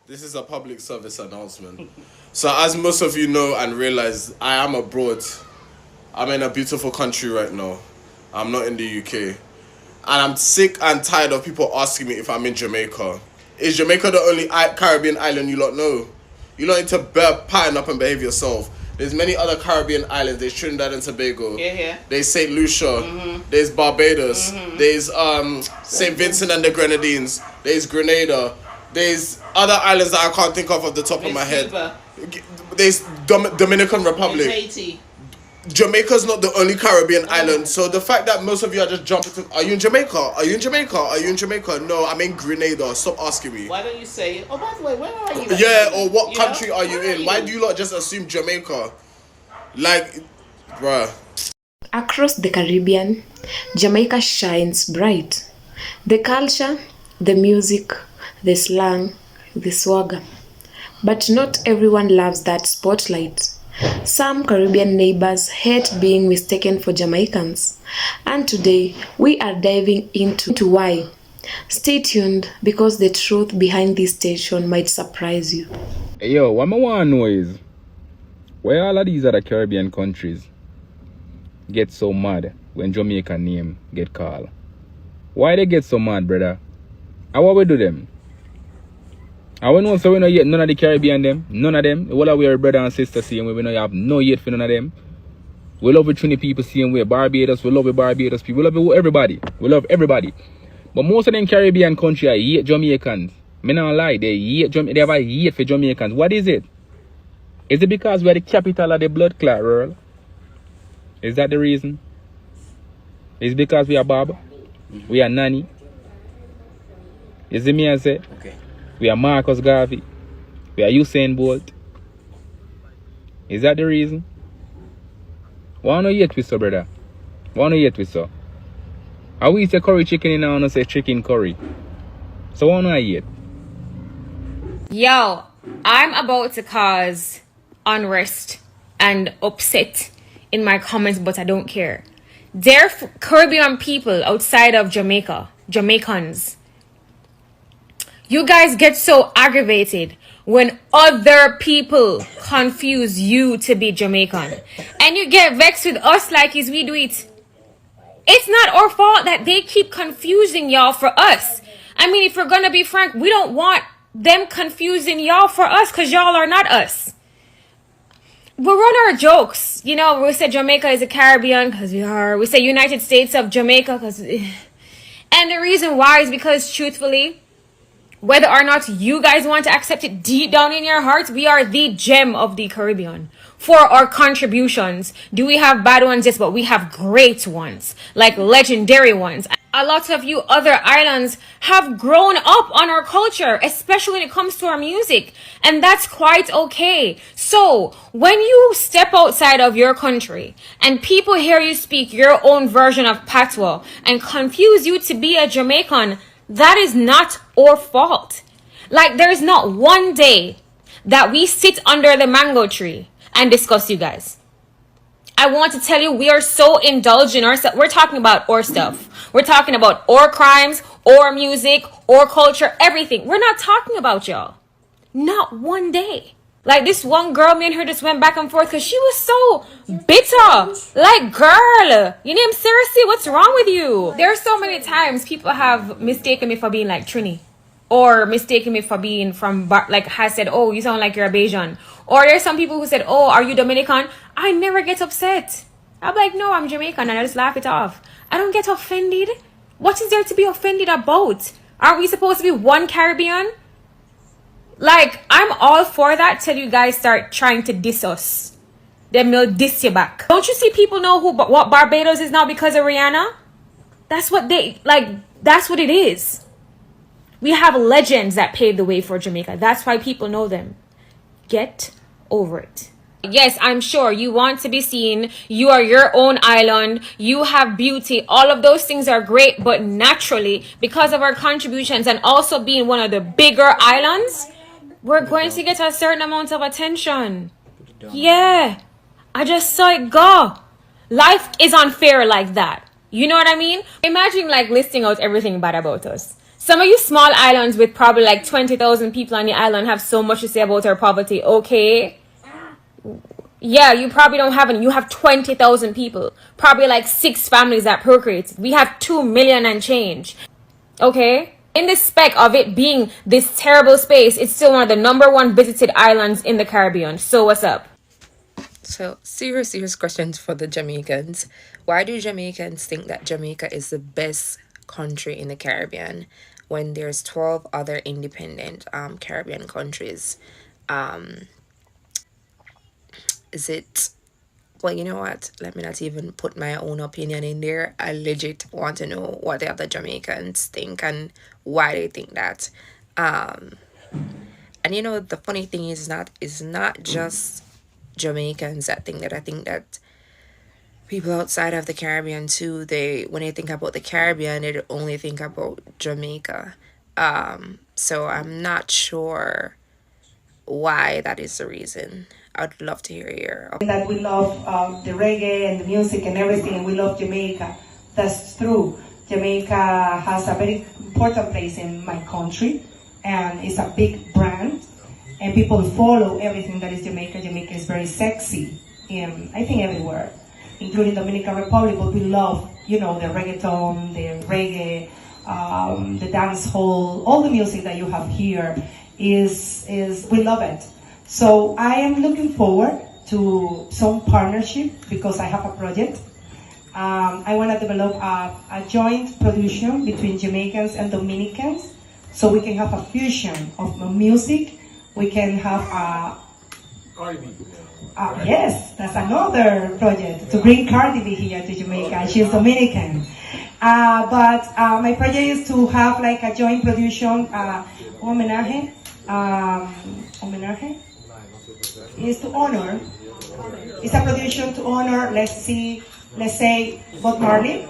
This is a public service announcement. So, as most of you know and realize, I am abroad. I'm in a beautiful country right now. I'm not in the UK. And I'm sick and tired of people asking me if I'm in Jamaica. Is Jamaica the only Caribbean island you lot know? You lot need to pattern up and behave yourself. There's many other Caribbean islands. There's Trinidad and Tobago. Yeah. There's St. Lucia. There's Barbados. There's St. Vincent and the Grenadines. There's Grenada. There's other islands that I can't think of off the top of my head. There's Dominican Republic. Haiti. Jamaica's not the only Caribbean island, so the fact that most of you are just jumping to, are you in Jamaica? Are you in Jamaica? Are you in Jamaica? No, I'm in Grenada. Stop asking me. Why don't you say, oh, by the way, where are you? Yeah, or what country are you in? Why do you lot just assume Jamaica? Like, bruh. Across the Caribbean, Jamaica shines bright. The culture, the music, the slang, the swagger. But not everyone loves that spotlight. Some Caribbean neighbors hate being mistaken for Jamaicans. And today, we are diving into why. Stay tuned because the truth behind this station might surprise you. Hey, yo, what I want to know is, why all of these other Caribbean countries get so mad when Jamaica name get called? Why they get so mad, brother? And what we do them? I we know so we not yet none of the Caribbean them. None of them. All of we are brother and sister same way. We don't have no yet for none of them. We love the Trinity people same way. Barbados, we love the Barbados people. We love everybody. We love everybody. But most of them Caribbean country hate Jamaicans. Me not lie, they hate they have a hate for Jamaicans. What is it? Is it because we are the capital of the blood clot world? Is that the reason? Is it because we are Bob? We are Nanny? Is it me I say? Okay. We are Marcus Garvey. We are Usain Bolt. Is that the reason? Why not yet with so, brother? Why not yet with so? I we say curry chicken and I say chicken curry. So why not yet? Yo, I'm about to cause unrest and upset in my comments, but I don't care. They're Caribbean people outside of Jamaica, Jamaicans. You guys get so aggravated when other people confuse you to be Jamaican. And you get vexed with us like as we do it. It's not our fault that they keep confusing y'all for us. I mean, if we're gonna be frank, we don't want them confusing y'all for us because y'all are not us. We run our jokes. You know, we say Jamaica is a Caribbean because we are. We say United States of Jamaica because... And the reason why is because, truthfully, whether or not you guys want to accept it deep down in your hearts, we are the gem of the Caribbean. For our contributions, do we have bad ones? Yes, but we have great ones, like legendary ones. A lot of you other islands have grown up on our culture, especially when it comes to our music. And that's quite okay. So when you step outside of your country and people hear you speak your own version of patois and confuse you to be a Jamaican, that is not our fault. Like, there's not one day that we sit under the mango tree and discuss you guys. I want to tell you, we are so indulged in ourselves. We're talking about our stuff. We're talking about our crimes, our music, our culture, everything. We're not talking about y'all. Not one day. Like, this one girl, me and her just went back and forth because she was so bitter. Like, girl, you name seriously, what's wrong with you? There are so many times people have mistaken me for being like Trini. Or mistaken me for being from, like, has said, oh, you sound like you're a Bajan. Or there's some people who said, oh, are you Dominican? I never get upset. I'm like, no, I'm Jamaican, and I just laugh it off. I don't get offended. What is there to be offended about? Aren't we supposed to be one Caribbean? Like, I'm all for that till you guys start trying to diss us. Then we'll diss you back. Don't you see people know what Barbados is now because of Rihanna? That's what that's what it is. We have legends that paved the way for Jamaica. That's why people know them. Get over it. Yes, I'm sure you want to be seen. You are your own island. You have beauty. All of those things are great. But naturally, because of our contributions and also being one of the bigger islands, we're going to get a certain amount of attention. Yeah, I just saw it go. Life is unfair like that. You know what I mean? Imagine like listing out everything bad about us. Some of you small islands with probably like 20,000 people on the island have so much to say about our poverty, okay? Yeah, you probably don't have any. You have 20,000 people. Probably like 6 families that procreate. We have 2 million and change. Okay? In the spec of it being this terrible space, it's still one of the #1 visited islands in the Caribbean. So what's up? So, serious questions for the Jamaicans. Why do Jamaicans think that Jamaica is the best country in the Caribbean when there's 12 other independent Caribbean countries? Is it... Well, you know what? Let me not even put my own opinion in there. I legit want to know what the other Jamaicans think and why they think that. And you know, the funny thing is not just Jamaicans that think that. I think that people outside of the Caribbean too, when they think about the Caribbean, they only think about Jamaica. So I'm not sure why that is the reason. I'd love to hear your that we love the reggae and the music and everything, and we love Jamaica. That's true. Jamaica has a very important place in my country, and it's a big brand, and people follow everything that is Jamaica. Jamaica is very sexy, I think everywhere, including Dominican Republic, but we love, you know, the reggaeton, the reggae, the dance hall, all the music that you have here is we love it. So I am looking forward to some partnership because I have a project. I want to develop a joint production between Jamaicans and Dominicans, so we can have a fusion of music. We can have a... yes, that's another project, to bring Cardi B here to Jamaica. She's Dominican. But my project is to have like a joint production, homenaje is to honor. It's a production to honor, let's say, Bob Marley,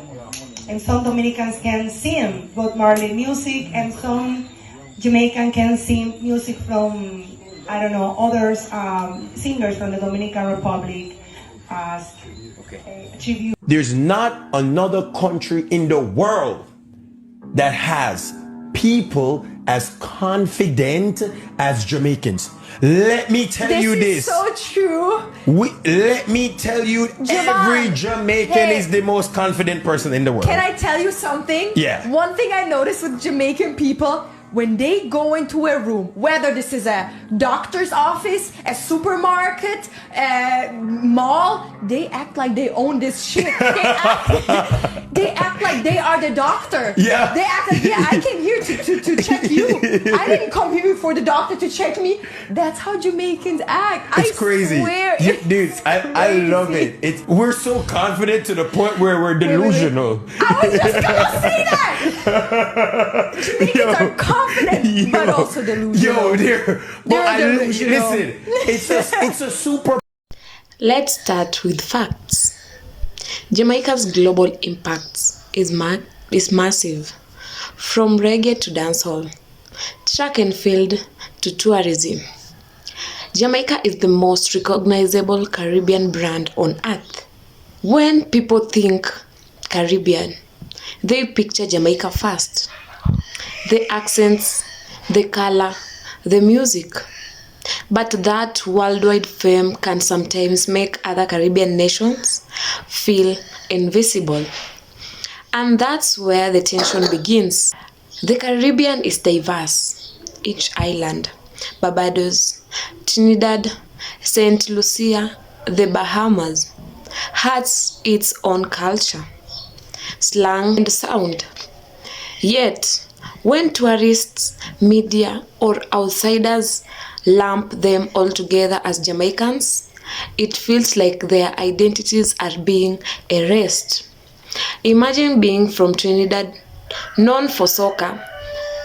and some Dominicans can sing Bob Marley music, and some Jamaican can sing music from, I don't know, others singers from the Dominican Republic as a tribute. There's not another country in the world that has people as confident as Jamaicans. Let me tell you this. This is so true. Let me tell you, every Jamaican is the most confident person in the world. Can I tell you something? Yeah. One thing I noticed with Jamaican people, when they go into a room, whether this is a doctor's office, a supermarket, a mall, they act like they own this shit. They act like they are the doctor. Yeah. They act like, yeah, I came here to check you. I didn't come here for the doctor to check me. That's how Jamaicans act. It's crazy. Swear, Dude, I love it. We're so confident to the point where we're delusional. I was just gonna say that. Jamaicans are confident, but also delusional. They're delusional. Listen, it's a super... Let's start with facts. Jamaica's global impact is massive. From reggae to dancehall, track and field to tourism. Jamaica is the most recognizable Caribbean brand on earth. When people think Caribbean, they picture Jamaica first. The accents, the color, the music. But that worldwide fame can sometimes make other Caribbean nations feel invisible. And that's where the tension begins. The Caribbean is diverse. Each island, Barbados, Trinidad, St. Lucia, the Bahamas, has its own culture, slang and sound. Yet, when tourists, media, or outsiders lump them all together as Jamaicans, it feels like their identities are being erased. Imagine being from Trinidad, known for soca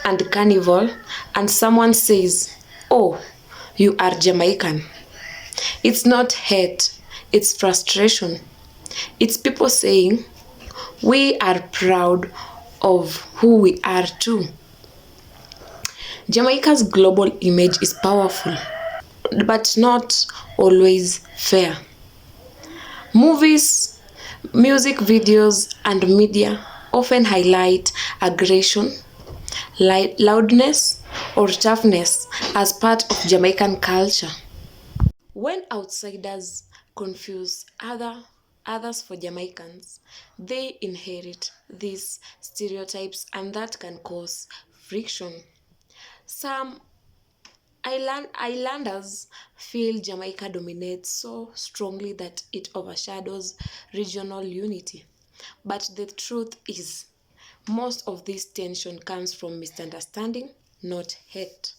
and carnival, and someone says, "Oh, you are Jamaican." It's not hate, it's frustration. It's people saying, "We are proud of who we are too." Jamaica's global image is powerful, but not always fair. Movies, music videos, and media often highlight aggression, loudness, or toughness as part of Jamaican culture. When outsiders confuse others for Jamaicans, they inherit these stereotypes and that can cause friction. Some islanders feel Jamaica dominates so strongly that it overshadows regional unity. But the truth is, most of this tension comes from misunderstanding, not hate.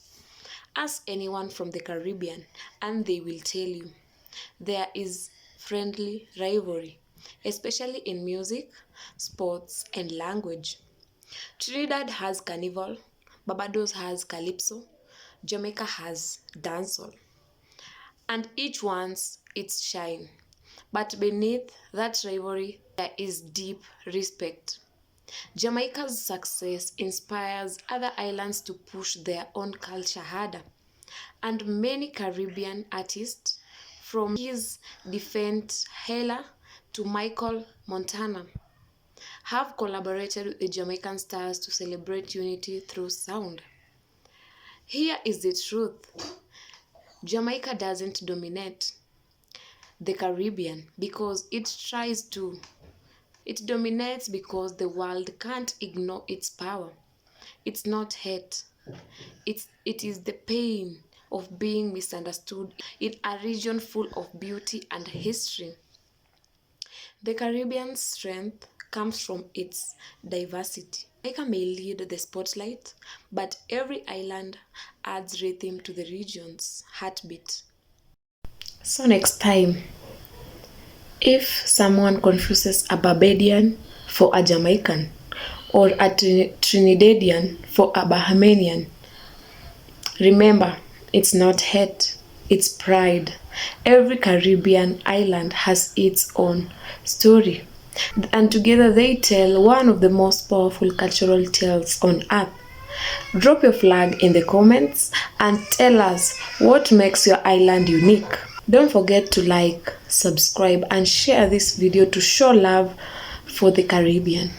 Ask anyone from the Caribbean, and they will tell you there is friendly rivalry, especially in music, sports, and language. Trinidad has Carnival, Barbados has Calypso, Jamaica has dancehall, and each wants its shine. But beneath that rivalry, there is deep respect. Jamaica's success inspires other islands to push their own culture harder, and many Caribbean artists, from his Defent Hela to Michael Montana, have collaborated with the Jamaican stars to celebrate unity through sound. Here is the truth: Jamaica doesn't dominate the Caribbean because it tries to. It dominates because the world can't ignore its power. It's not hate. It is the pain of being misunderstood in a region full of beauty and history. The Caribbean's strength comes from its diversity. Jamaica may lead the spotlight, but every island adds rhythm to the region's heartbeat. So next time, if someone confuses a Barbadian for a Jamaican or a Trinidadian for a Bahamian, remember, it's not hate, it's pride. Every Caribbean island has its own story, and together they tell one of the most powerful cultural tales on earth. Drop your flag in the comments and tell us what makes your island unique. Don't forget to like, subscribe, and share this video to show love for the Caribbean.